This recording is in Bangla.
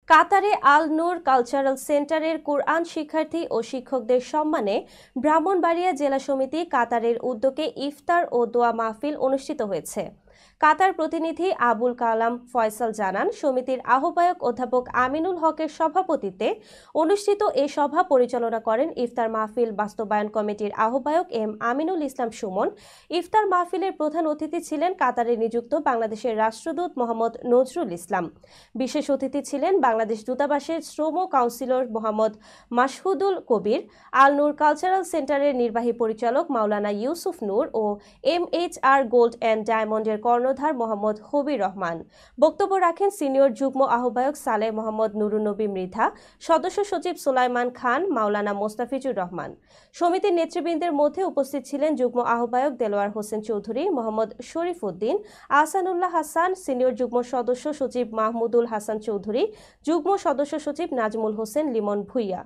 কাতারে আল নূর কালচারাল সেন্টারের কোরআন শিক্ষার্থী ও শিক্ষকদের সম্মানে ব্রাহ্মণবাড়িয়া জেলা সমিতি কাতারের উদ্যোগে ইফতার ও দোয়া মাহফিল অনুষ্ঠিত হয়েছে। কাতার প্রতিনিধি আবুল কালাম ফয়সাল জানান, সমিতির আহ্বায়ক অধ্যাপক আমিনুল হকের সভাপতিত্বে অনুষ্ঠিত এ সভা পরিচালনা করেন ইফতার মাহফিল বাস্তবায়ন কমিটির আহ্বায়ক এম আমিনুল ইসলাম সুমন। ইফতার মাহফিলের প্রধান অতিথি ছিলেন কাতারে নিযুক্ত বাংলাদেশের রাষ্ট্রদূত মোহাম্মদ নজরুল ইসলাম। বিশেষ অতিথি ছিলেন বাংলাদেশ দূতাবাসের শ্রম কাউন্সিলর মোহাম্মদ মাসহুদুল কবির, আল নূর কালচারাল সেন্টারের নির্বাহী পরিচালক মাওলানা ইউসুফ নূর ও MHR গোল্ড অ্যান্ড ডায়মন্ডের কর্ণধার মোহাম্মদ হবির রহমান। বক্তব্য রাখেন সিনিয়র যুগ্ম আহ্বায়ক সালেহ মোহাম্মদ নুরুন্নবী মৃধা, সদস্য সচিব সুলাইমান খান, মাওলানা মোস্তাফিজুর রহমান। সমিতির নেতৃবৃন্দের মধ্যে উপস্থিত ছিলেন যুগ্ম আহ্বায়ক দেলোয়ার হোসেন চৌধুরী, মোহাম্মদ শরীফ উদ্দিন, আহসানুল্লাহ হাসান, সিনিয়র যুগ্ম সদস্য সচিব মাহমুদুল হাসান চৌধুরী, যুগ্ম সদস্য সচিব নাজমুল হোসেন লিমন ভুইয়া।